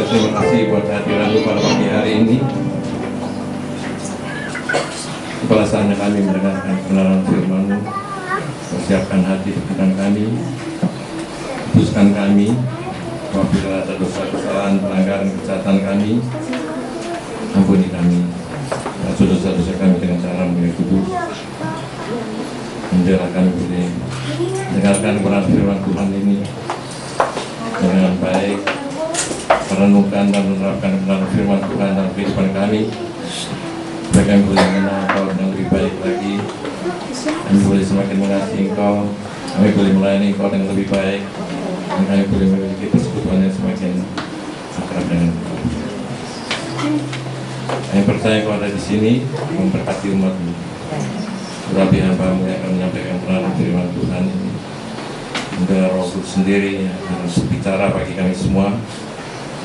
berterima kasih buat hadiranmu pada pagi hari ini. Kepala saatnya kami mendengarkan kebenaran firman-Mu. Persiapkan hati pikiran kami, putuskan kami apabila ada dosa kesalahan, pelanggaran, kejahatan kami, ampuni kami. Dosa-dosa kami dengan cara yang kudus. Biarlah kami boleh dengarkan kebenaran firman Tuhan ini dengan baik, merenungkan dan menerapkan kebenaran firman Tuhan dalam kehidupan kami. Supaya kami boleh mengenal Engkau dengan lebih baik lagi. Kami boleh semakin mengasihi Engkau, kami boleh melayani Engkau dengan lebih baik, dan kami boleh memiliki persekutuan yang semakin akrab dengan Engkau. Kami percaya Engkau ada di sini memberkati umat-Mu. Tetapi hamba-Mu yang akan menyampaikan kebenaran firman Tuhan ini, Saudara Roh Kudus sendiri yang harus bicara bagi kami semua,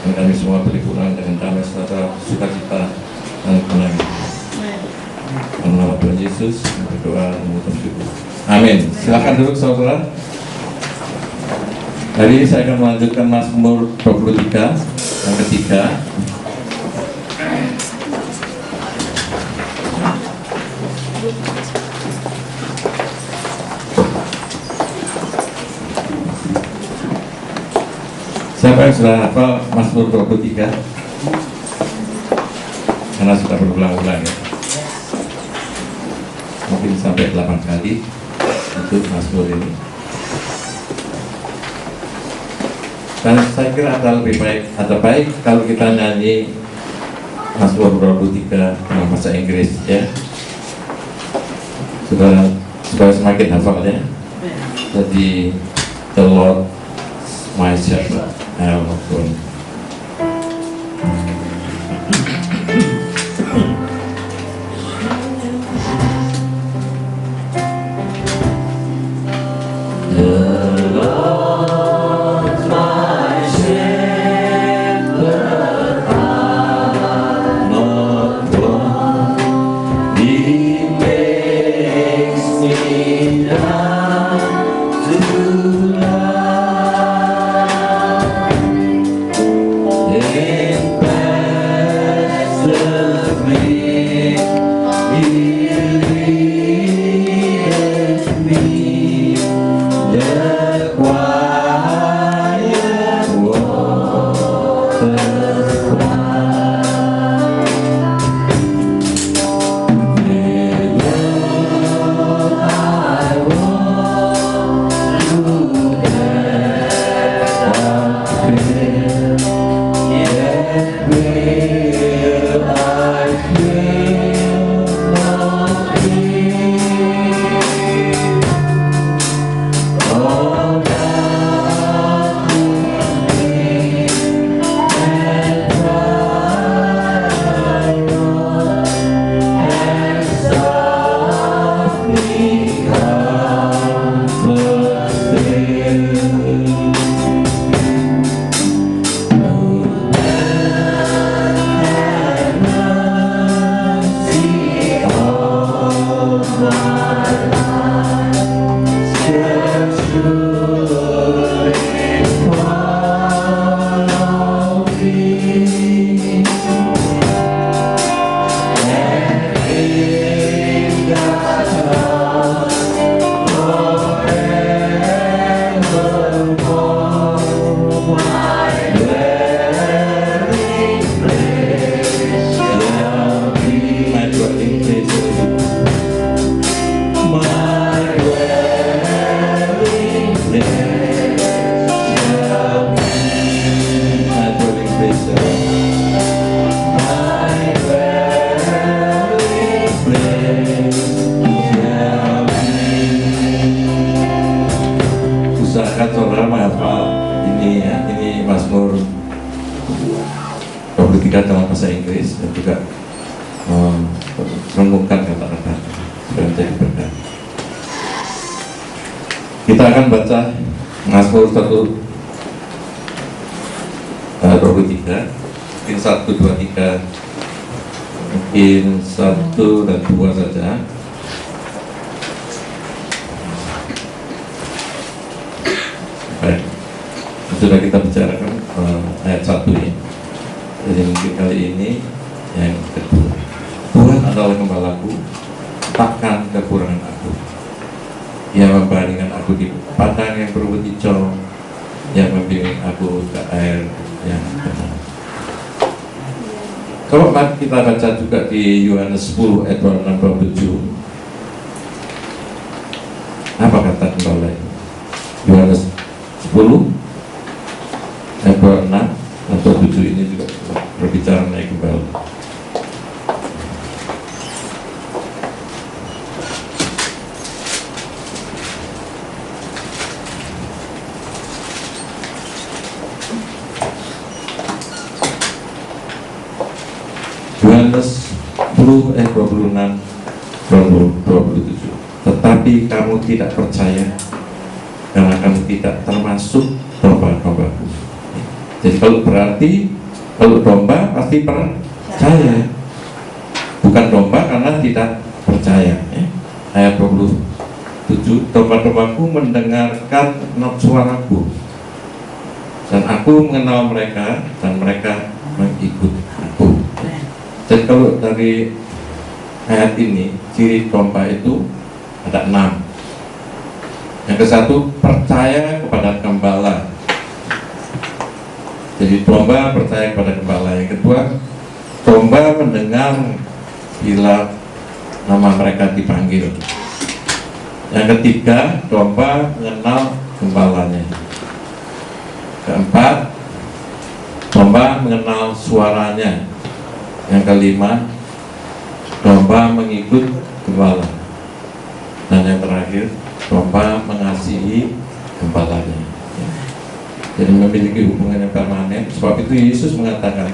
dan kami semua boleh pulang dengan damai sejahtera, sukacita dan kemenangan. Dalam nama Tuhan Yesus berdoa dan mengucap syukur. Amin. Silakan duduk saudara. Hari ini saya akan melanjutkan Mazmur 23 yang ketiga. Siapa yang sudah hafal Mazmur 23? Karena sudah berulang-ulang ya. Mungkin sampai 8 kali untuk Mazmur ini. Dan saya kira ada baik kalau kita nyanyi Mazmur 23 dalam bahasa Inggris ya. Supaya semakin hafal ya. Jadi the Lord my shepherd, I will not want. Usahakan saudara menghafal ini ya, ini Mazmur 23 dalam bahasa Inggris dan juga merenungkan kata-kata supaya menjadi berkat. Kita akan baca Mazmur 23, mungkin 1, 2, 3, mungkin 1 dan 2 saja. Baik, sudah kita bicarakan ayat 1 ya. Jadi mungkin kali ini yang kedua, Tuhan adalah gembalaku, takkan kekurangan aku. Ia membaringkan aku di padang yang berumput hijau, yang membimbing aku ke air yang tenang. Coba kita baca juga di Yohanes 10 ayat 26-27. Apa kata gembala ini? Yohanes 10 ayat 26-27 ini juga berbicara mengenai gembala. Yohanes 10 ayat 26-27. Tetapi kamu tidak percaya karena kamu tidak termasuk domba-dombaku. Jadi kalau domba pasti percaya, bukan domba karena tidak percaya. Ayat 27, domba-dombaku mendengarkan suaraku, dan aku mengenal mereka, dan mereka mengikut aku. Jadi kalau dari ayat ini, ciri domba itu ada 6. Yang ke satu, percaya kepada gembala. Jadi domba percaya kepada gembala. Yang kedua, domba mendengar bila nama mereka dipanggil. Yang ketiga, domba mengenal gembalanya. Keempat, domba mengenal suaranya. Yang kelima, domba mengikut gembala. Dan yang terakhir, domba mengasihi gembalanya. Jadi memiliki hubungan yang permanen. Sebab itu Yesus mengatakan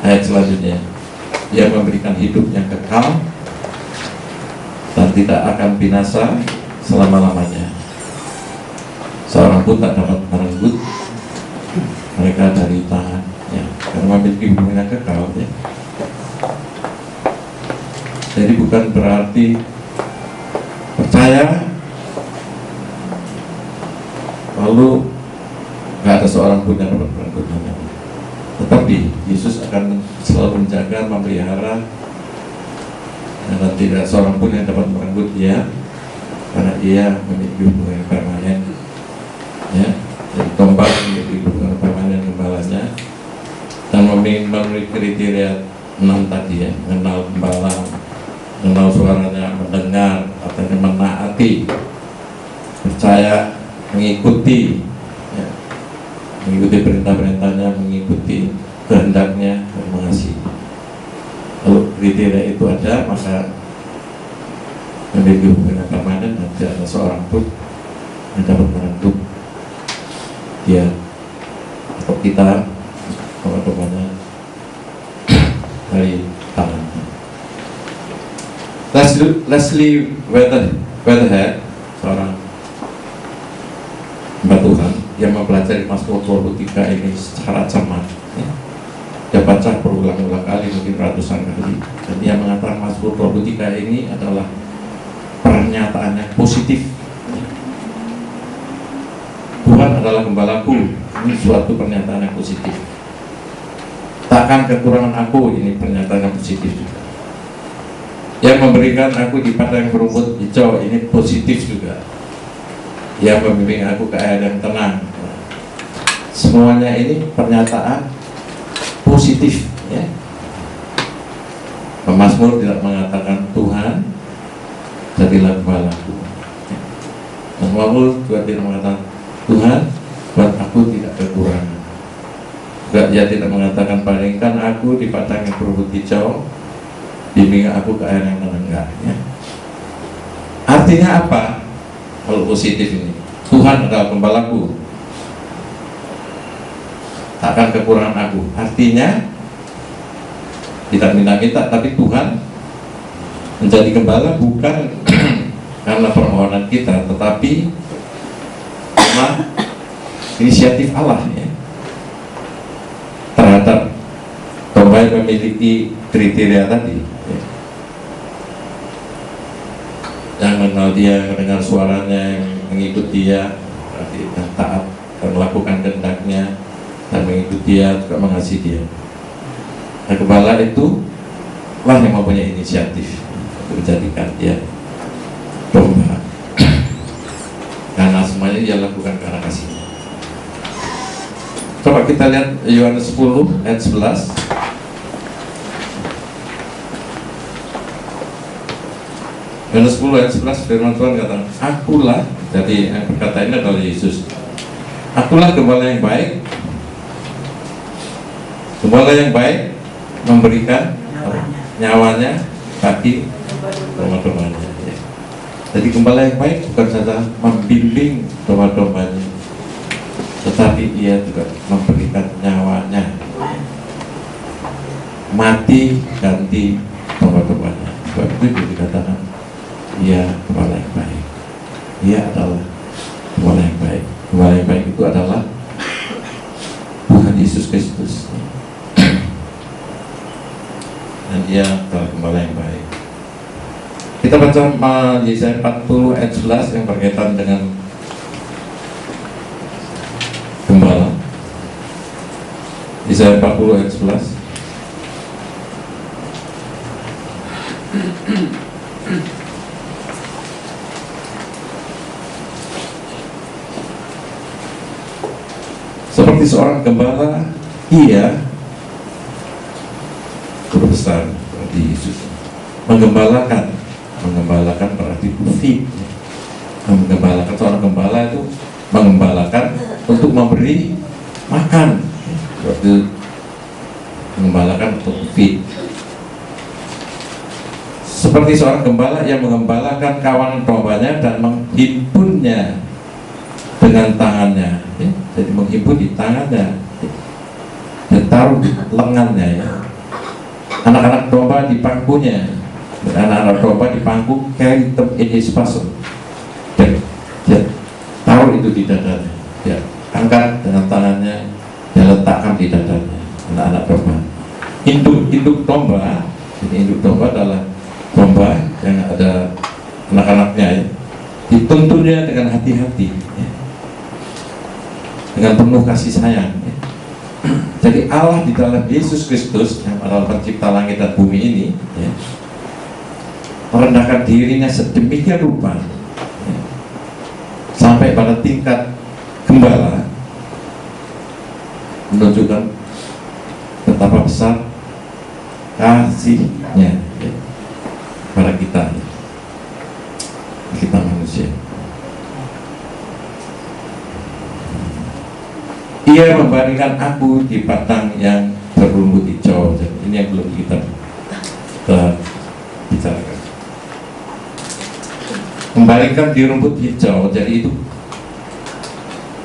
ayat selanjutnya, Dia memberikan hidup yang kekal dan tidak akan binasa selama-lamanya. Seorang pun tak dapat merenggut mereka dari tangannya, karena memiliki hubungan yang kekal. Jadi bukan berarti percaya lalu nggak ada seorang pun yang dapat merenggut. Tetapi Yesus akan selalu menjaga, memelihara, dan tidak seorang pun yang dapat merenggut Dia, karena Ia memiliki hubungan yang permanen. Ya, jadi domba memiliki hubungan permanen gembalanya, dan memiliki kriteria 6 tadi ya, mengenal gembala, mengenal suaranya, mendengar, artinya menaati, percaya, mengikuti, ya, mengikuti perintah-perintahnya, mengikuti kehendaknya, dan mengasihi. Kalau kriteria itu ada, maka memiliki hubungan permanen, dan tidak ada seorang pun yang dapat merenggut dia atau kita teman-temannya dari tangannya. Leslie Weatherhead, seorang hamba Tuhan yang mempelajari Mazmur 23 ini secara cermat, ya. Dia baca berulang-ulang kali, mungkin ratusan kali, dan dia mengatakan Mazmur 23 ini adalah pernyataan yang positif. Tuhan adalah gembalaku, ini suatu pernyataan yang positif. Takkan kekurangan aku, ini pernyataan yang positif juga. Yang memberikan aku di padang yang berumput hijau, ini positif juga. Yang membimbing aku ke air yang tenang. Semuanya ini pernyataan positif, ya. Pemazmur tidak mengatakan Tuhan jadilah gembalaku. Pemazmur juga tidak mengatakan Tuhan buat aku tidak kekurangan. Juga dia tidak mengatakan baringkan aku di padang yang berumput hijau, bimbing aku ke air yang tenang. Ya. Artinya apa? Kalau positif ini, Tuhan adalah gembalaku, takkan kekurangan aku. Artinya tidak minta-minta, tapi Tuhan menjadi gembala bukan karena permohonan kita, tetapi karena inisiatif Allah, ya, terhadap domba yang memiliki kriteria tadi, ya. Yang mengenal Dia, mendengar suaranya, yang mengikut Dia, yang taat dan melakukan kehendaknya, dan mengikut Dia, juga mengasihi Dia. Nah, gembala itu lah yang mempunyai inisiatif untuk menjadikan dia domba, karena semuanya dia lakukan karena kasih. Coba kita lihat Yohanes 10 ayat 11. Yohanes 10 ayat 11, firman Tuhan kata, akulah, jadi yang berkata ini adalah Yesus, akulah gembala yang baik. Gembala yang baik memberikan nyawanya bagi domba-dombanya. Ya. Jadi gembala yang baik bukan saja membimbing domba-dombanya, tetapi ia juga memberikan nyawanya, mati ganti domba-dombanya. Sebab itu dikatakan ia gembala yang baik. Ia adalah gembala yang baik. Gembala yang baik itu adalah Tuhan Yesus Kristus. Dan dia adalah gembala yang baik. Kita baca Yesaya 40 ayat 11 yang berkaitan dengan gembala. Yesaya 40 ayat 11. Seperti seorang gembala, ia guru besar berarti Yesus menggembalakan berarti feed. Menggembalakan, seorang gembala itu menggembalakan untuk memberi makan, berarti menggembalakan untuk feed. Seperti seorang gembala yang menggembalakan kawanan dombanya dan menghimpunnya dengan tangannya, ya. Jadi menghimpun di tangannya dan taruh di lengannya, ya. Anak-anak domba di pangkunya, dan anak-anak domba di pangku carry them in his bosom. Dia taruh itu di dadanya, dia angkat dengan tangannya, dia letakkan di dadanya anak-anak domba. Induk domba, jadi induk domba adalah domba yang ada anak-anaknya, ya. Dituntunnya dengan hati-hati, ya. Dengan penuh kasih sayang, ya. Jadi Allah di dalam Yesus Kristus yang adalah pencipta langit dan bumi ini, ya, merendahkan dirinya sedemikian rupa, ya, sampai pada tingkat gembala, menunjukkan betapa besar kasihnya, ya, pada kita, ya, kita manusia. Ia membaringkan aku di padang yang berrumput hijau. Ini yang belum kita bicarakan. Membaringkan di rumput hijau, jadi itu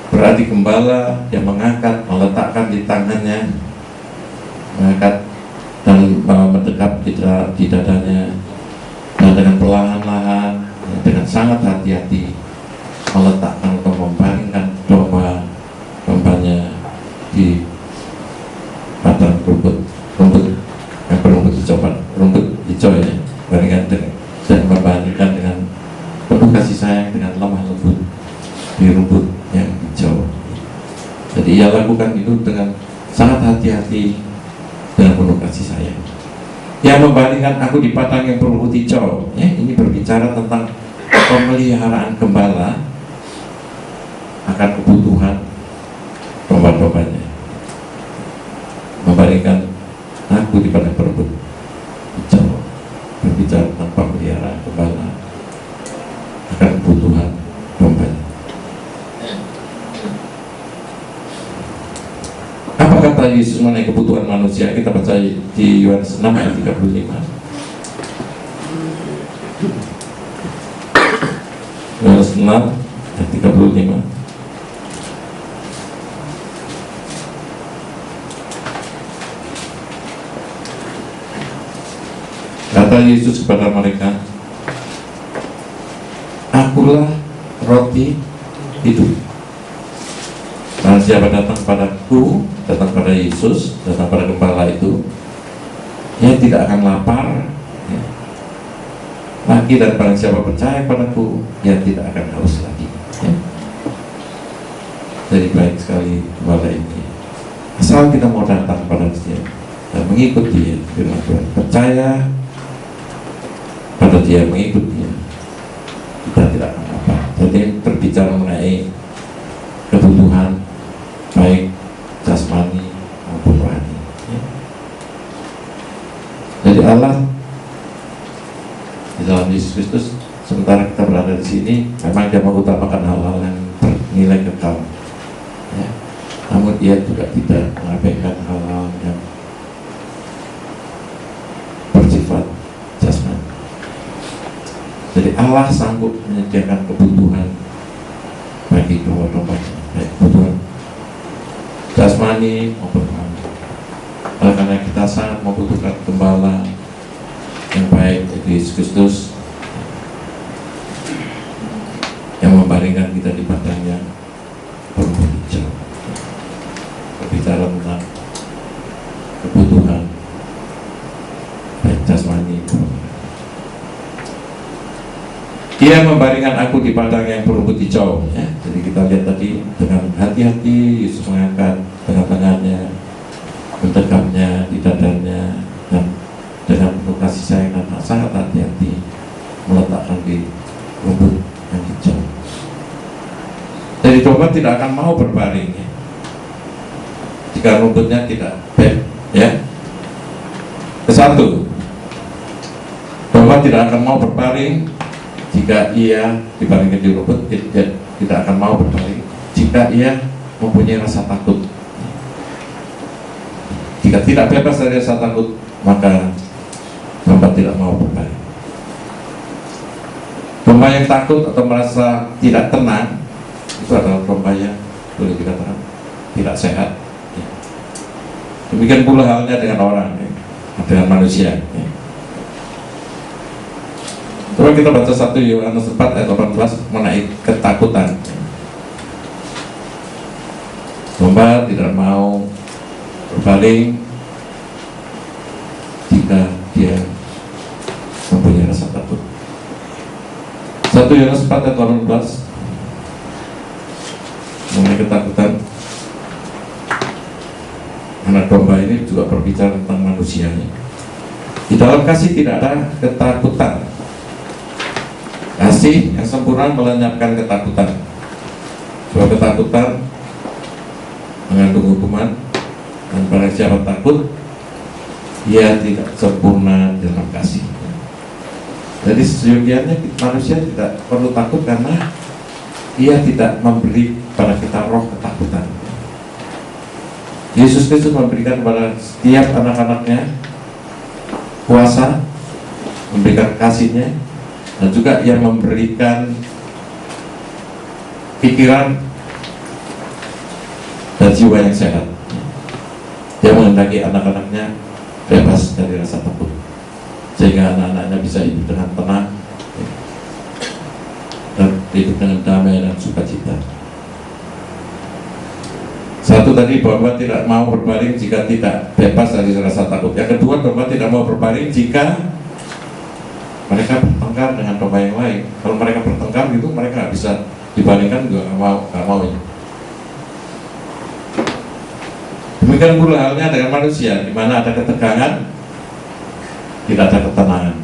berarti gembala yang mengangkat, meletakkan di tangannya, mengangkat dan mendekat di dadanya, dan dengan perlahan-lahan, dengan sangat hati-hati meletakkan atau membaringkan dombanya di padang rumput yang berumput hijau, ya, baringkan dan membandingkan dengan penuh kasih sayang dengan lemah lembut di rumput yang hijau. Jadi ia lakukan itu dengan sangat hati-hati dan penuh kasih sayang. Yang membandingkan aku di padang yang berumput hijau, ya, ini berbicara tentang pemeliharaan gembala akan kebutuhan domba-dombanya. Membandingkan aku di padang berumput hijau, berbicara tentang pemeliharaan gembala akan kebutuhan dombanya. Apa kata Yesus mengenai kebutuhan manusia? Kita baca di Yohanes 6 ayat 35. Yohanes 6 ayat 35. Kata Yesus kepada mereka, akulah roti hidup. Dan siapa datang padaku, datang pada Yesus, datang pada gembala itu, ia tidak akan lapar, ya, lagi, dan barang siapa percaya padaku, ia tidak akan haus lagi, ya. Jadi baik sekali gembala ini. Asal kita mau datang pada dia, dan mengikut Dia, firman Tuhan, percaya pada Dia, mengikut Dia, kita tidak akan apa. Jadi berbicara mengenai kebutuhan baik jasmani maupun rohani. Jadi Allah di dalam Yesus Kristus, sementara kita berada di sini, memang Dia mengutamakan hal-hal yang bernilai kekal. Ya. Namun Dia juga tidak mengabaikan hal-hal yang bersifat jasmani. Jadi Allah sanggup menyediakan kebutuhan bagi domba-dombanya, baik kebutuhan jasmani maupun rohani. Oleh karena kita sangat membutuhkan gembala yang baik, Yesus Kristus, yang membaringkan kita di padang yang berumput hijau. Berbicara tentang kebutuhan baik jasmani. Dia membaringkan aku di padang yang berumput hijau. Ya. Jadi kita lihat tadi, dengan hati-hati Yesus mengangkat tengah-tengahnya, mendekamnya di dadanya, dan dengan penuh kasih sayang dan sangat hati-hati meletakkan di rumput yang hijau. Jadi domba tidak akan mau berbaring ya, jika rumputnya tidak baik, ya. Kesatu, domba tidak akan mau berbaring jika ia dibaringkan di rumput. Tidak akan mau berbaring jika ia mempunyai rasa takut. Jika tidak bebas dari rasa takut, maka domba tidak mau berbaring. Domba yang takut atau merasa tidak tenang, itu adalah domba yang boleh dikatakan tidak sehat. Demikian pula halnya dengan orang, dengan manusia. Coba kita baca 1 Yohanes 4 ayat 18 mengenai ketakutan. Domba tidak mau berbaring jika dia mempunyai rasa takut. 1 Yohanes 4 ayat 18 mengenai ketakutan. Anak domba ini juga berbicara tentang manusianya. Di dalam kasih tidak ada ketakutan. Kasih yang sempurna melenyapkan ketakutan. Sebab ketakutan mengandung hukuman, dan barang siapa takut, ia tidak sempurna dalam kasih. Jadi sejujurnya manusia tidak perlu takut karena ia tidak memberi pada kita roh ketakutan. Yesus Kristus memberikan kepada setiap anak-anaknya kuasa, memberikan kasihnya, dan juga ia memberikan pikiran dan jiwa yang sehat. Dia menghendaki anak-anaknya bebas dari rasa takut, sehingga anak-anaknya bisa hidup dengan tenang dan hidup dengan damai dan sukacita. Satu tadi, bahwa tidak mau berbaring jika tidak bebas dari rasa takut. Yang kedua, domba tidak mau berbaring jika mereka bertengkar dengan domba yang lain. Kalau mereka bertengkar gitu, mereka nggak bisa dibandingkan, juga nggak mau ya. Demikian pula halnya dengan manusia, di mana ada ketegangan, tidak ada ketenangan.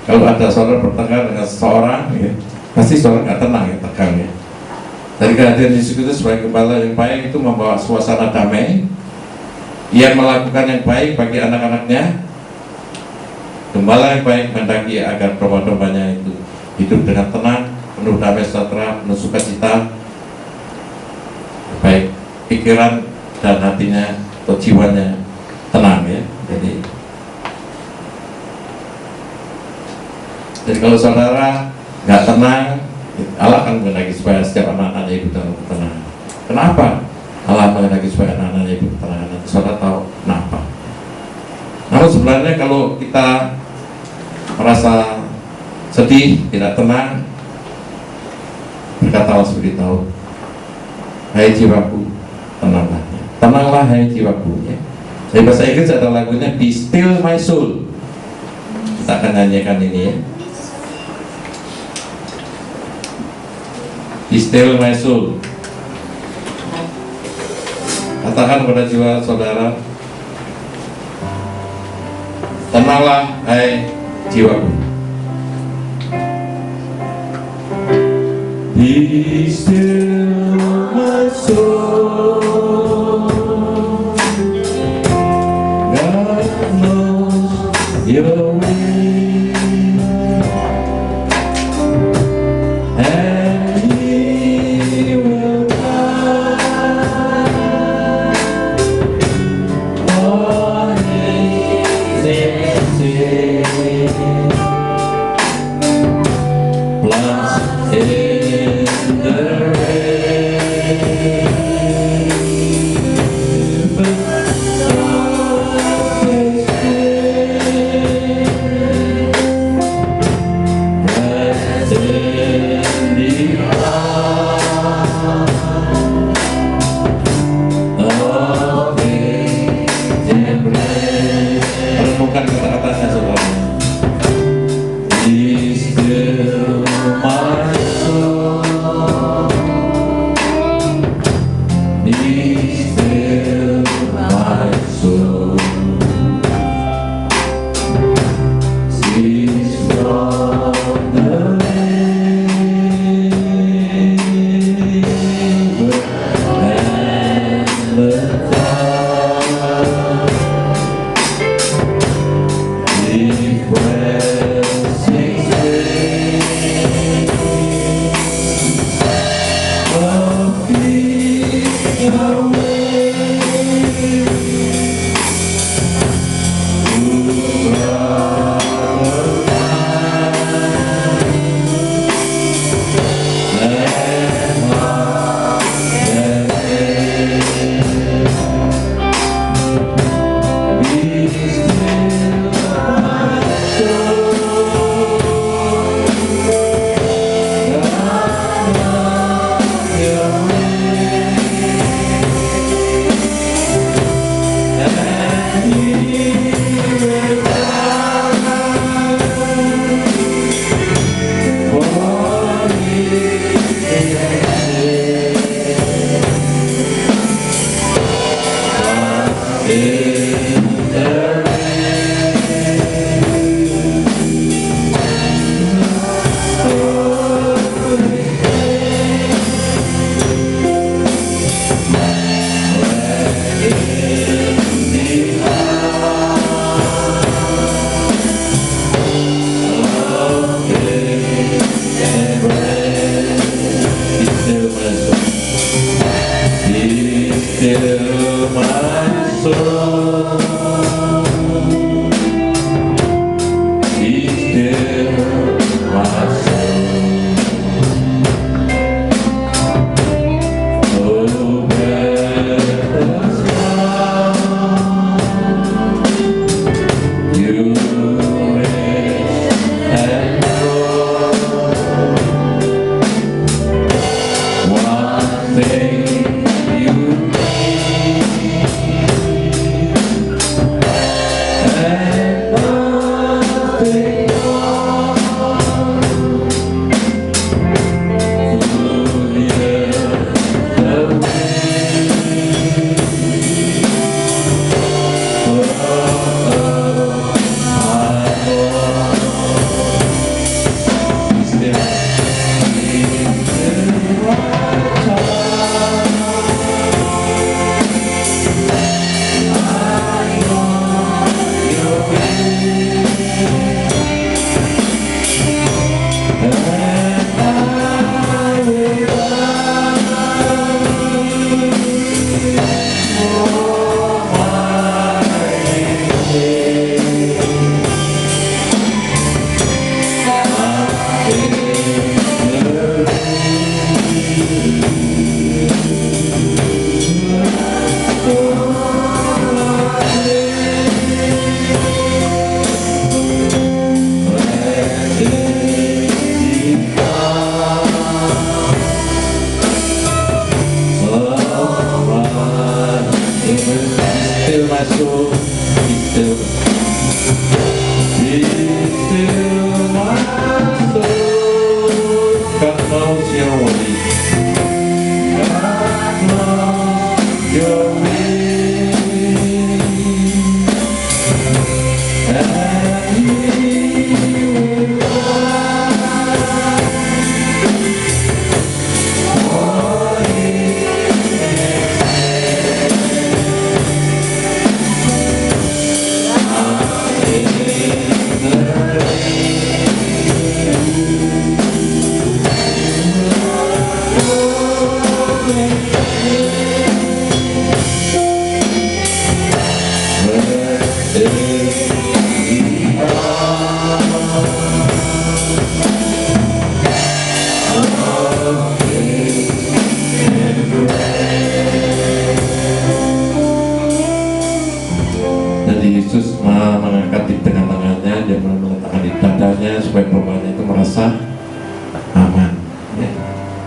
Kalau ada saudara bertengkar dengan seseorang, ya, pasti saudara nggak tenang ya, tegang ya. Dari kehadiran Yesus Kristus sebagai gembala yang baik itu membawa suasana damai. Ia melakukan yang baik bagi anak-anaknya. Gembala yang baik mendaki agar domba-dombanya itu hidup dengan tenang, penuh damai sejahtera, penuh sukacita, baik pikiran dan hatinya atau jiwanya tenang ya. Jadi kalau saudara nggak tenang, Allah akan menghendaki supaya setiap anak-anaknya hidup dalam ketenangan. Kenapa Allah menghendaki supaya anak-anaknya hidup ketenangan? Nanti saudara tahu kenapa. Namun sebenarnya kalau kita merasa sedih, tidak tenang, berkatalah seperti tahu, hai jiwaku, tenanglah. Tenanglah hai jiwaku ya. Dari bahasa Inggris ada lagunya Be Still My Soul. Kita akan nyanyikan ini ya. Be still my soul. Katakan pada jiwa saudara, tenanglah hai jiwaku. Be still my soul, God knows your way, and He will guide all His safety. Plants in the rain, but always rest in the arms of His embrace. Renungkan kata-katanya saudara. Be still my soul, be still my soul, cease from the labor and the toil, depressing of being away to be still my Still my soul, be still my soul. Oh, breathless calm, you rest and roll. One thing you still my soul, be still. Be still my soul. God knows your way. God knows your way.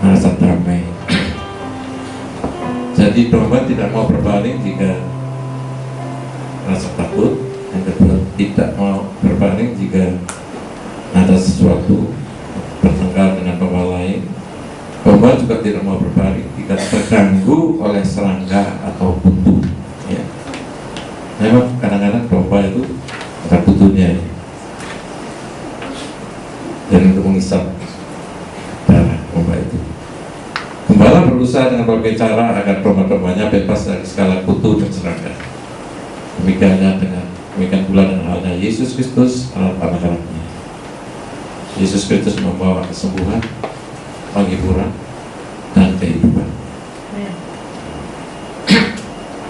merasa damai. Jadi domba tidak mau berpaling jika merasa takut. Yang kedua, tidak mau berpaling jika ada sesuatu bertengkar dengan domba lain. Domba juga tidak mau berpaling jika terganggu oleh serangga atau kutu. Ya. Memang kadang-kadang domba itu ada kutunya, ya. Dan untuk mengisap darah domba itu. Gembala berusaha dengan berbagai cara agar domba-dombanya bebas dari segala kutu dan serangga. Demikian pula dengan halnya Yesus Kristus, anak-anaknya. Yesus Kristus membawa kesembuhan, penghiburan, dan kehidupan.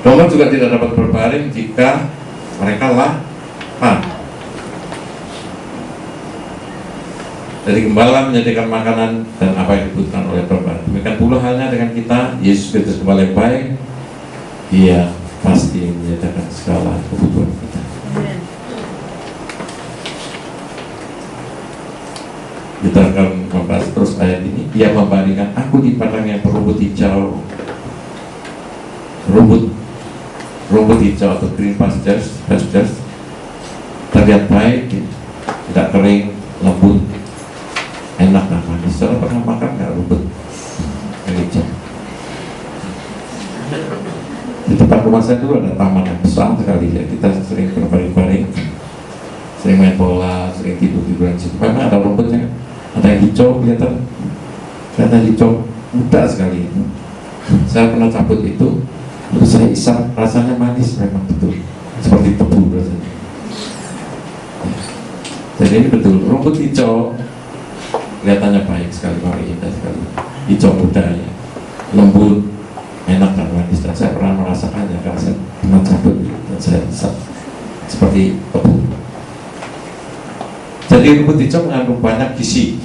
Domba juga tidak dapat berbaring jika mereka lapar. Jadi gembala menyediakan makanan dan apa yang dibutuhkan oleh domba. Demikian pula halnya dengan kita. Yesus Kristus gembala yang baik, Dia pasti menyediakan segala kebutuhan kita. Kita akan membahas terus ayat ini. Dia membandingkan aku di padang yang berumput hijau. Rumput hijau atau green pastures terlihat baik, tidak kering, lembut, enak dan manis. Saudara pernah makan nggak rumput yang hijau? Di tempat rumah saya dulu ada taman yang besar sekali, ya. Kita sering berbaring-baring, sering main bola, sering tidur-tiduran situ. Memang ada rumputnya, ada yang hijau kelihatan hijau muda sekali. Saya pernah cabut itu, terus saya isap, rasanya manis memang betul, seperti tebu rasanya. Jadi ini betul, rumput hijau kelihatannya baik sekali, indah sekali, hijau muda, ya. Lembut, enak dan manis. Dan saya pernah merasakannya karena saya pernah cabut dan saya isap seperti tebu. Jadi rumput hijau mengandung banyak gizi.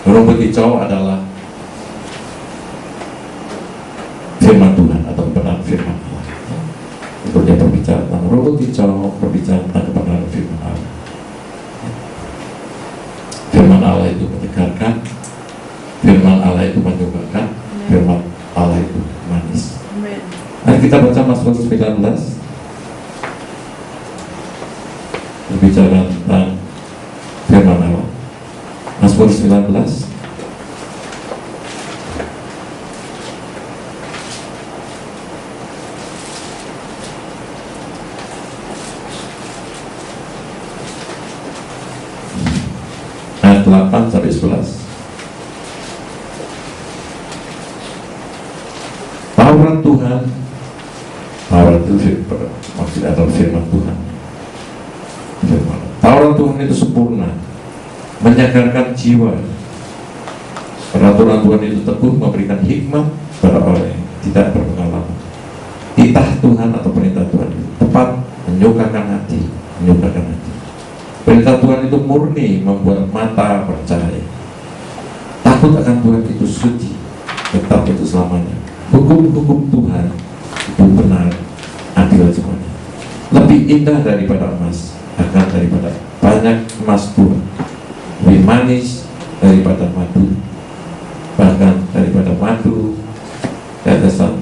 Rumput hijau adalah firman Tuhan atau kebenaran firman Allah. Itu dia berbicara tentang rumput hijau, berbicara tentang kebenaran firman Allah. Firman Allah itu menyegarkan, firman Allah itu menyukakan, firman Allah itu manis. Mari kita baca Mazmur 19, berbicara tentang firman Allah. Mazmur 19 ayat 8 sampai 11. Taurat Tuhan, Taurat itu maksudnya adalah firman Tuhan. Taurat Tuhan itu sempurna, menyegarkan jiwa. Peraturan Tuhan itu teguh, memberikan hikmat pada orang yang tidak berpengalaman. Titah Tuhan atau perintah Tuhan itu tepat, menyukakan hati. Perintah Tuhan itu murni, membuat mata percaya. Takut akan Tuhan itu suci, tetap itu selamanya. Hukum-hukum Tuhan itu benar, adil semuanya. Lebih indah daripada emas, akan daripada banyak emas tua. Lebih manis daripada madu, bahkan daripada madu tetesan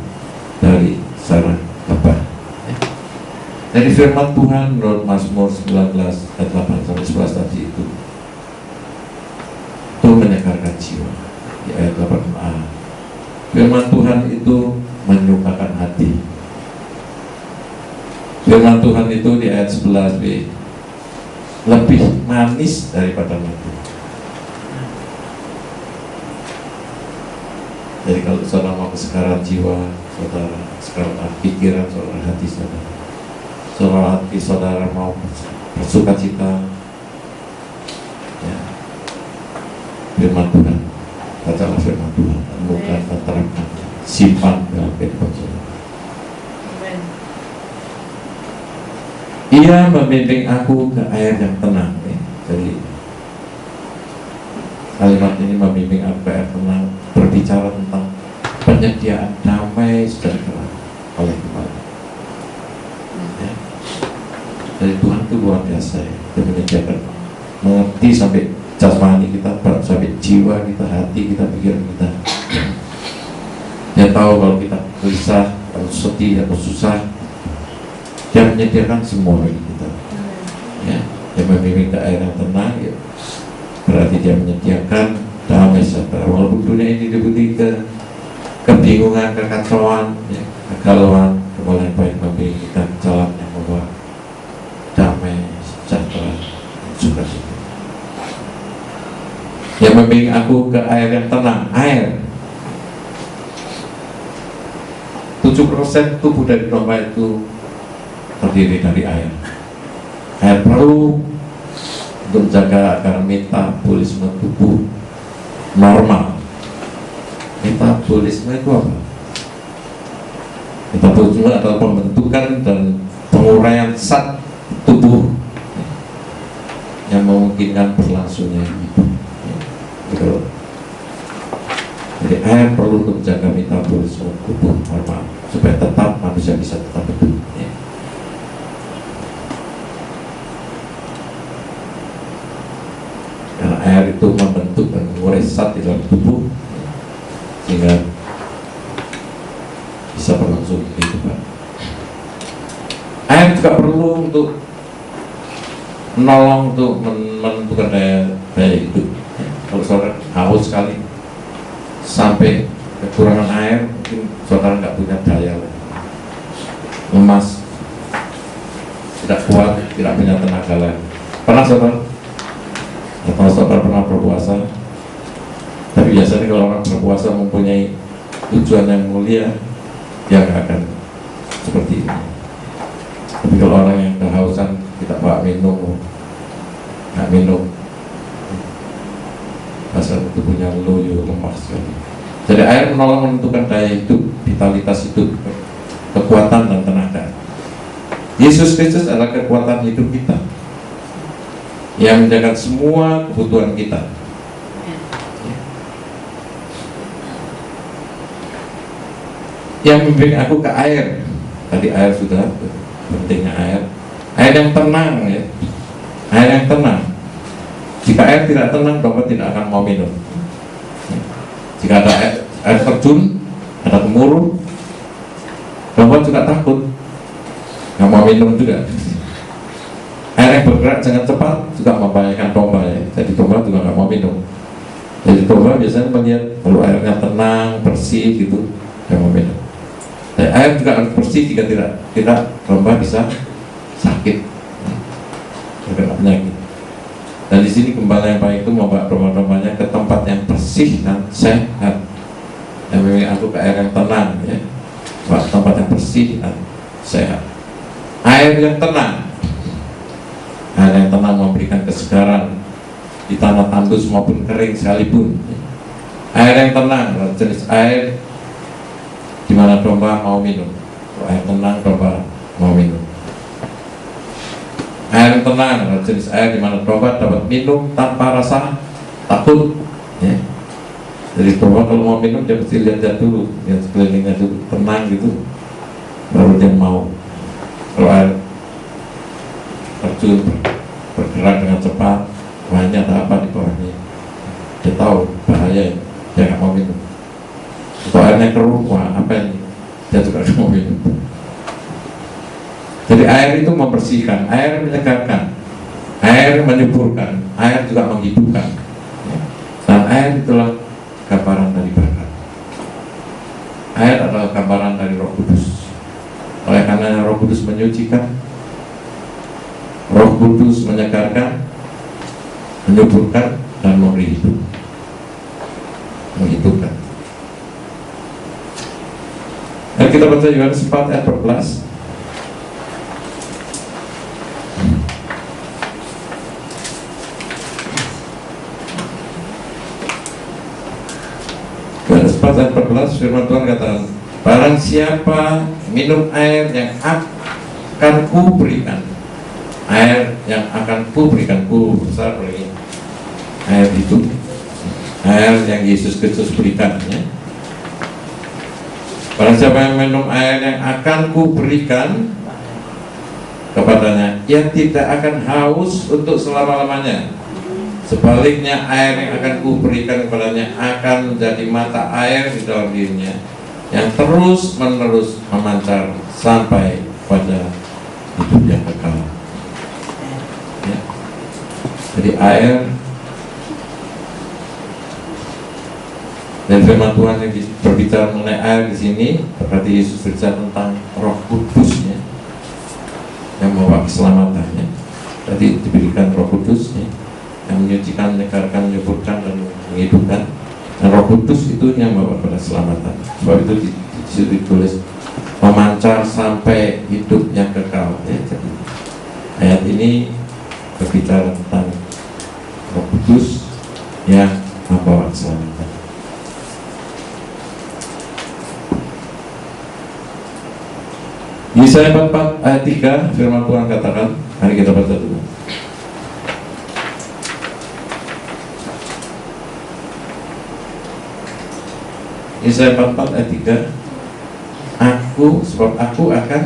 dari sarang lebah. Jadi firman Tuhan menurut Mazmur 19 ayat 8 sampai 11 tadi itu menyegarkan jiwa. Di ayat 8a, firman Tuhan itu menyukakan hati. Firman Tuhan itu di ayat 11b lebih manis daripada madu. Jadi kalau saudara mau kesegaran jiwa, saudara kesegaran pikiran, saudara hati saudara mau bersuka cita, ya, firman Tuhan, bacalah firman Tuhan, bukan terapkan, simpan dalam kehidupan saudara. Ia membimbing aku ke air yang tenang. Jadi kalimat ini membimbing aku ke air tenang, berbicara tentang penyediaan damai sejahtera oleh Tuhan. Dari Tuhan itu luar biasa, ya. Dia menyediakan, mengerti sampai jasmani kita, sampai jiwa kita, hati kita, pikiran kita. Dia tahu kalau kita gelisah, kalau sedih atau susah, dia menyediakan semua bagi kita. Ya, dia membimbing ke air yang tenang, ya. Berarti dia menyediakan damai sejahtera. Walaupun dunia ini diliputi kebingungan, kekacauan, ya, kegalauan, kembali baik membimbing kita ke jalan yang membawa damai sejahtera, sukacita. Yang membimbing aku ke air yang tenang, air. 7% tubuh dari domba itu terdiri dari air. Air perlu untuk menjaga agar metabolisme tubuh normal. Metabolisme itu apa? Metabolisme adalah pembentukan dan penguraian zat tubuh yang memungkinkan berlangsungnya hidup. Betul. Jadi air perlu untuk menjaga metabolisme tubuh normal supaya tetap manusia bisa tetap hidup. Ya. Karena air itu membentuk dan mengurai zat di dalam tubuh, sehingga bisa berlangsung kehidupan. Air juga perlu untuk menolong untuk menentukan daya hidup. Ya. Kalau saudara haus sekali sampai kekurangan air, mungkin saudara nggak punya daya lagi, lemas, tidak kuat, tidak punya tenaga lagi. Pernah saudara? Atau saudara pernah berpuasa? Tapi biasanya kalau orang berpuasa mempunyai tujuan yang mulia, dia nggak akan seperti ini. Tapi kalau orang yang kehausan, kita bawa minum, nggak minum, pasal tubuhnya loyo, lemas sekali. Jadi air menolong menentukan daya hidup, vitalitas hidup, kekuatan dan tenaga. Yesus Kristus adalah kekuatan hidup kita yang menjaga semua kebutuhan kita. Yang membimbing aku ke air. Tadi air sudah, pentingnya air. Air yang tenang, ya. Air yang tenang. Jika air tidak tenang, Bapak tidak akan mau minum. Jika ada air terjun, ada gemuruh, Bapak juga takut, nggak mau minum juga. Air yang bergerak sangat cepat juga membahayakan domba, ya. Jadi domba juga nggak mau minum. Jadi domba biasanya melihat kalau airnya tenang, bersih gitu, dia mau minum. Dan air juga harus bersih, jika tidak domba bisa sakit, terkena penyakit. Dan di sini gembala yang baik itu membawa domba-dombanya ke tempat yang bersih dan sehat. Yang memang aku ke air yang tenang, ya, tempat yang bersih dan sehat. Air yang tenang, air yang tenang memberikan kesegaran di tanah tandus maupun kering sekalipun. Air yang tenang, jenis air di mana domba mau minum. Air tenang, domba mau minum. Air yang tenang, jenis air di mana domba dapat minum tanpa rasa takut. Ya. Jadi domba kalau mau minum dia mesti lihat dulu, lihat sekelilingnya dulu, tenang gitu, baru dia mau. Kalau air terjun bergerak dengan cepat, banyak apa di bawahnya, dia tahu bahaya, dia nggak mau minum. Kalau airnya keruh, wah apa ini, dia juga nggak mau minum. Jadi air itu membersihkan, air menyegarkan, air menyuburkan, air juga menghidupkan. Dan air itulah gambaran dari berkat. Air adalah gambaran dari Roh Kudus. Oleh karena Roh Kudus menyucikan, Roh Kudus menyegarkan, menyuburkan, dan memberi hidup, menghidupkan. Dan kita baca Yohanes 4 ayat 14. Yohanes 4 ayat 14, firman Tuhan katakan, barang siapa minum air yang akan kuberikan, air yang akan kuberikan, besar lagi, air itu, air yang Yesus Kristus berikan, ya. Barang siapa yang minum air yang akan kuberikan kepadanya, ia tidak akan haus untuk selama-lamanya. Sebaliknya air yang akan kuberikan kepadanya akan menjadi mata air di dalam dirinya yang terus menerus memancar sampai pada hidup yang kekal. Ya. Jadi air dan firman Tuhan yang berbicara mengenai air di sini, berarti Yesus berbicara tentang Roh Kudusnya yang membawa keselamatannya. Tadi diberikan Roh Kudusnya yang menyucikan, menyegarkan, menyuburkan, dan menghidupkan. Dan Roh Kudus itu yang membawa pada keselamatan. Sebab itu di situ ditulis memancar sampai hidup yang kekal. Ya, jadi ayat ini berbicara tentang Roh Kudus yang membawa keselamatan. Yesaya 44 ayat 3 firman Tuhan katakan, mari kita baca dulu. Yesaya 44 ayat 3, sebab aku akan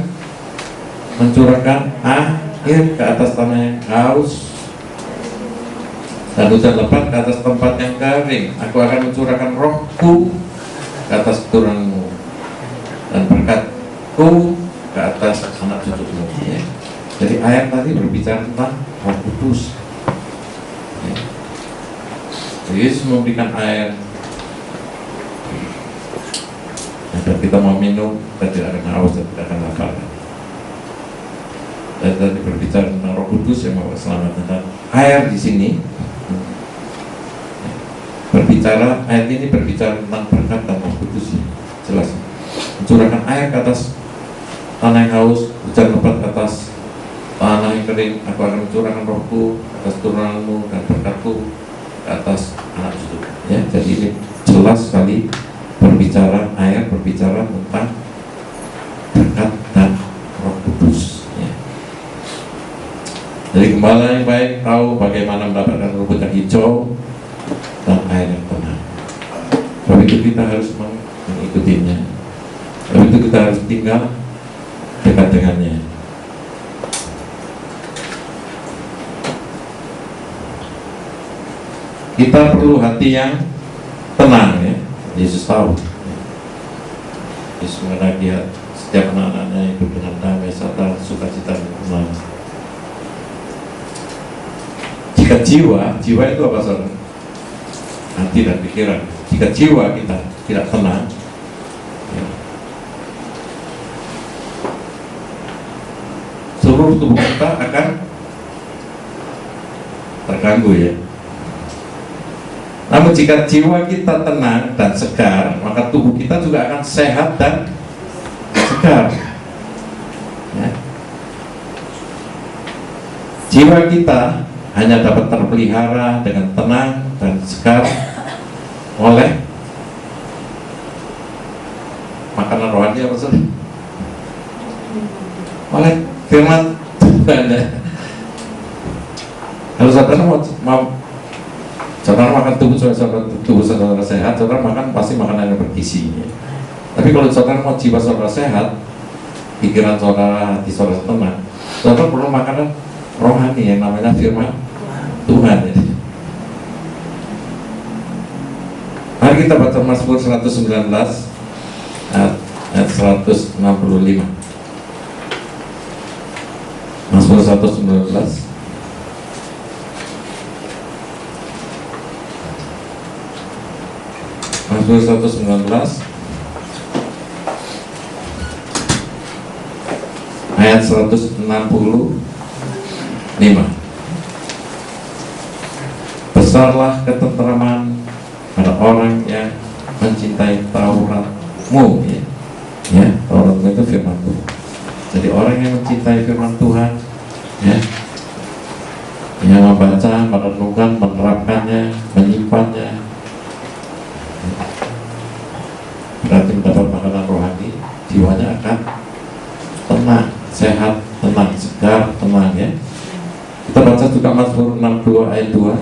mencurahkan air ke atas tanah yang haus dan hujan lebat ke atas tempat yang kering. Aku akan mencurahkan rohku ke atas keturunanmu dan berkatku ke atas anak cucumu. Ya. Jadi ayat tadi berbicara tentang Roh Kudus. Ya. Yesus memberikan air agar kita mau minum, kita tidak akan haus dan tidak akan lapar. Dan tadi berbicara tentang Roh Kudus yang membawa keselamatan. Dan air di sini berbicara, ayat ini berbicara tentang berkat dan Roh Kudus. Jelas, mencurahkan air ke atas tanah yang haus, hujan lebat ke atas tanah yang kering. Aku akan mencurahkan rohku ke atas turunanmu dan berkatku ke atas anak cucu. Ya, jadi ini jelas sekali berbicara air, berbicara tentang berkat dan Roh Kudus. Ya. Jadi gembala yang baik tahu bagaimana mendapatkan rumput yang hijau dan air yang tenang. Sebab itu kita harus mengikutinya. Sebab itu kita harus tinggal dekat dengannya. Kita perlu hati yang tenang, ya. Yesus tahu. Yesus menghendaki setiap anak-anaknya hidup dengan damai serta sukacita dan tenang. Jika jiwa itu apa saudara? Hati dan pikiran. Jika jiwa kita tidak tenang, ya, seluruh tubuh kita akan terganggu, ya. Namun jika jiwa kita tenang dan segar, maka tubuh kita juga akan sehat dan segar. Ya. Jiwa kita hanya dapat terpelihara dengan tenang dan segar oleh makanan rohani, apa saudara? Oleh firman Tuhan. Kalau saudara mau saudara makan tubuh saudara sehat, saudara makan pasti makanan yang bergizi. Tapi kalau saudara mau jiwa saudara sehat, pikiran saudara, hati saudara tenang, saudara perlu makanan rohani yang namanya firman Tuhan. Ya. Mari kita baca Mazmur 119 ayat 165. Mazmur 119 Mazmur 119 ayat 165. Besarlah ketenteraman pada orang yang mencintai Tauratmu, ya. Ya, Tauratmu itu firman Tuhan. Jadi orang yang mencintai firman Tuhan, ya, yang membaca, merenungkan, menerapkannya, menyimpannya, berarti mendapat makanan rohani, jiwanya akan tenang, sehat, tenang, segar, tenang, ya. Kita baca juga Mazmur 62 ayat 2.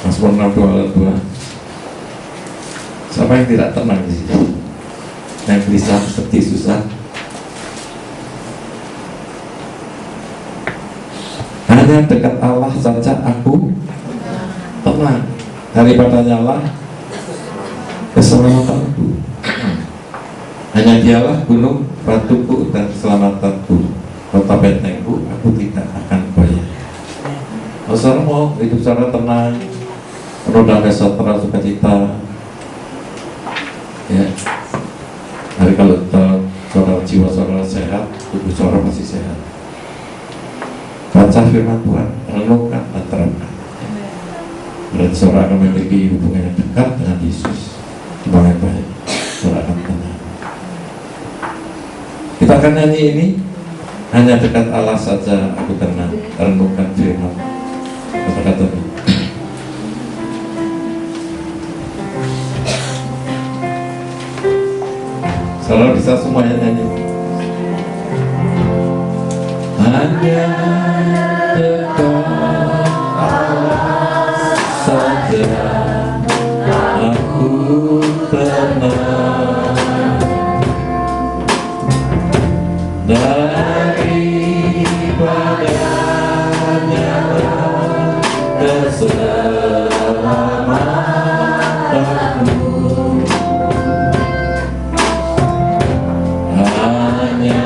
Mazmur 62 ayat 2. Siapa Siapa yang tidak tenang di situ? Yang gelisah, sedih, susah. Hanya dekat Allah saja aku tenang. Daripadanya lah keselamatanku. Hanya dialah gunung batuku dan keselamatanku, kota bentengku, aku tidak akan goyah. Kalau saudara mau hidup secara tenang, penuh damai sejahtera, sukacita, ya. Tapi kalau saudara jiwa saudara sehat, tubuh saudara masih sehat. Baca firman Tuhan, renungkan dan terapkan. Berarti saudara akan memiliki hubungan yang dekat dengan Yesus. Hubungan yang baik, saudara akan tenang. Kita akan nyanyi ini, hanya dekat Allah saja aku tenang. Renungkan firman kata-kata ini. Saudara bisa semuanya nyanyi. Hanya dekat Allah saja aku tenang. Daripadanya keselamatanku. Hanya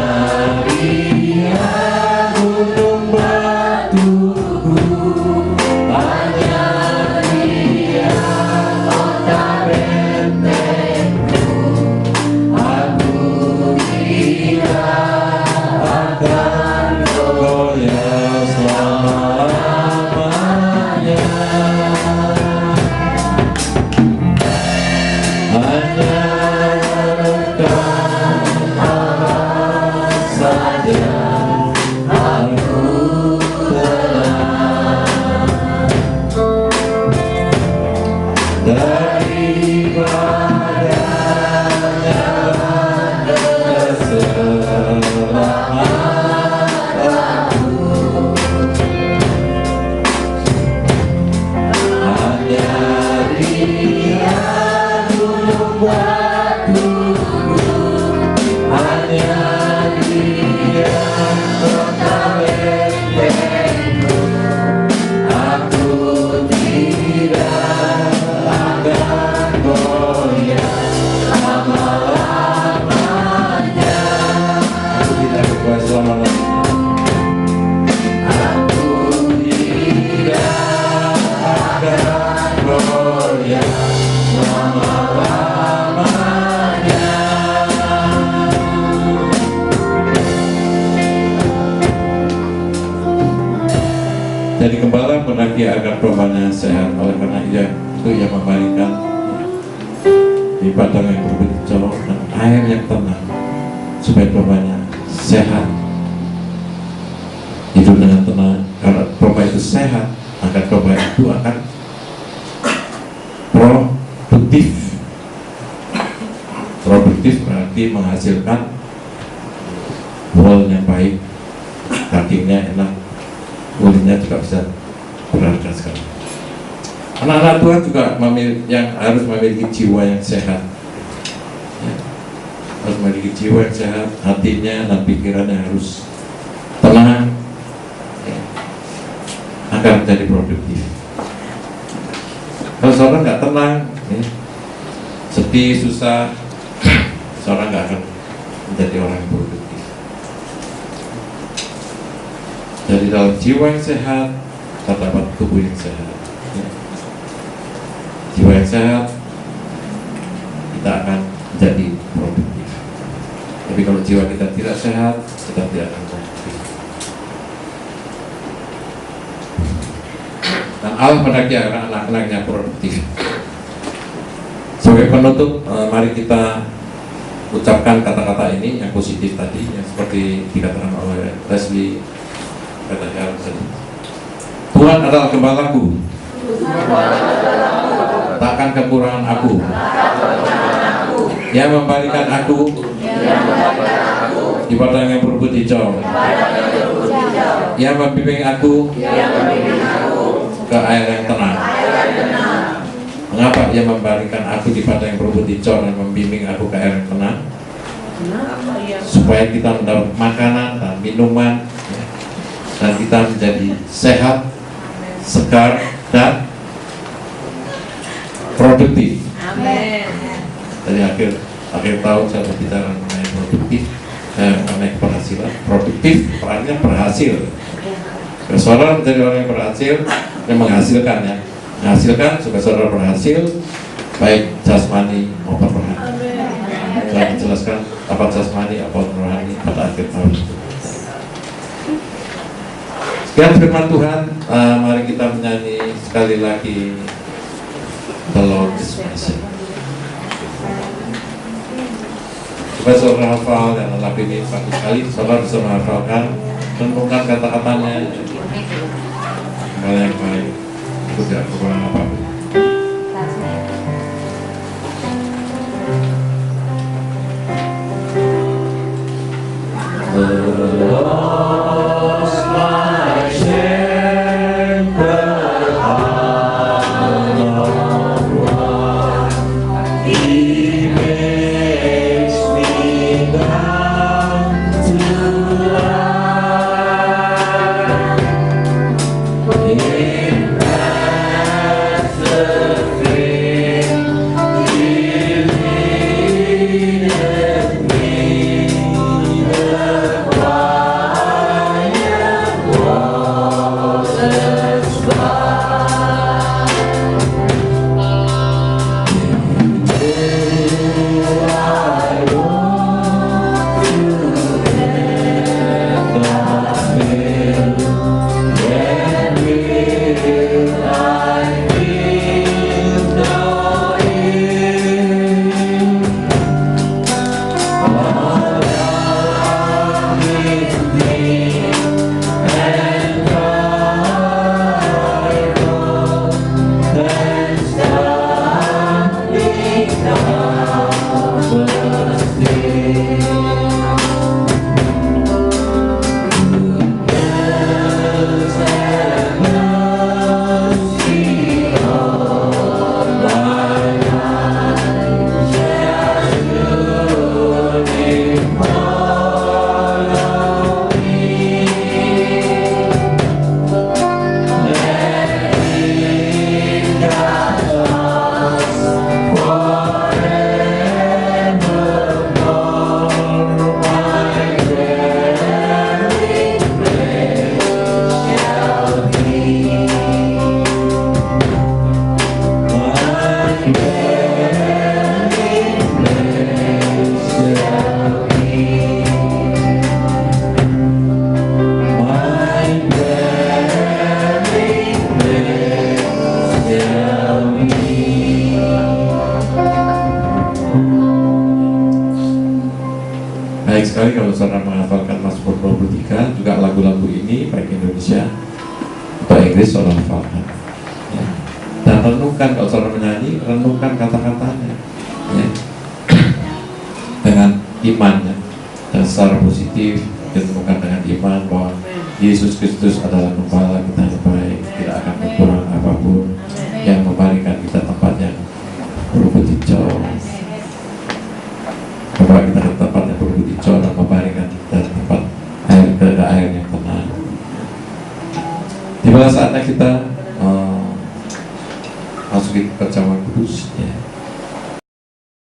Dia gunung batuku, hanya Dia kota bentengku. Aku tidak akan goyah selama-lamanya. Hanya dekat Allah saja aku tenang. Daripadanya keselamatanku. Hanya Dia gunung batuku, hanya Dia kota bentengku. Aku tidak akan goyah selama-lamanya. Aku tidak akan goyah selama-lamanya. Aku tidak akan goyah selama-lamanya. Jadi gembala menanti agar dombanya sehat. Oleh karena itu ia membalikan di padang yang berbenco dan air yang tenang supaya dombanya sehat, hidup dengan tenang. Karena domba itu sehat, maka domba itu akan produktif. Produktif berarti menghasilkan wool yang baik, dagingnya enak, kulitnya juga bisa berharga sekali. Anak-anak Tuhan juga yang harus memiliki jiwa yang sehat, ya. Harus memiliki jiwa yang sehat, hatinya dan pikirannya harus tenang, ya, agar menjadi produktif. Kalau saudara nggak tenang, ya, sedih, susah, saudara nggak akan menjadi orang yang produktif. Jadi dalam jiwa yang sehat, terdapat tubuh yang sehat. Ya. Jiwa yang sehat, kita akan menjadi produktif. Tapi kalau jiwa kita tidak sehat, kita tidak akan produktif. Dan Allah mendaki anak-anaknya produktif. Sebagai penutup, mari kita ucapkan kata-kata ini yang positif tadi, yang seperti dikatakan oleh Leslie. Tuhan adalah gembalaku, takkan kekurangan aku. Ia membalikan aku di padang yang berbukit hijau. Ia membimbing aku ke air yang tenang. Mengapa Ia memberikan aku di padang yang berbukit dicor dan membimbing aku ke air yang tenang? Supaya kita mendapat makanan dan minuman, ya, dan kita menjadi sehat, segar, dan produktif. Amin. Dari akhir tahun saya berbicara mengenai produktif, mengenai keberhasilan. Produktif artinya berhasil. Saudara menjadi orang yang berhasil, yang menghasilkan, ya, menghasilkan supaya saudara berhasil baik jasmani maupun rohani. Saya menjelaskan apa jasmani, apa rohani pada akhir tahun. Sekian firman Tuhan. Mari kita menyanyi sekali lagi The Lord is my Shepherd. Supaya saudara hafal dan lelap ini satu kali, saudara bisa menghafalkan, renungkan kata-katanya hal yang baik, itu tidak kekurangan apapun. Baik sekali kalau saudara menghafalkan Mazmur 23, juga lagu-lagu ini baik Indonesia atau Inggris saudara hafalkan, ya. Dan renungkan, kalau saudara menyanyi, renungkan kata-katanya, ya, dengan iman, ya, dan secara positif renungkan dengan iman bahwa Yesus Kristus adalah Gembala kita yang baik, tidak akan kekurangan apapun, yang memberikan kita tempat yang berbukit hijau, membawa kita ke tempat yang berbukit hijau dan memberikan kita tempat air yang tenang. Tiba saatnya kita masukin perjamuan kudus, ya.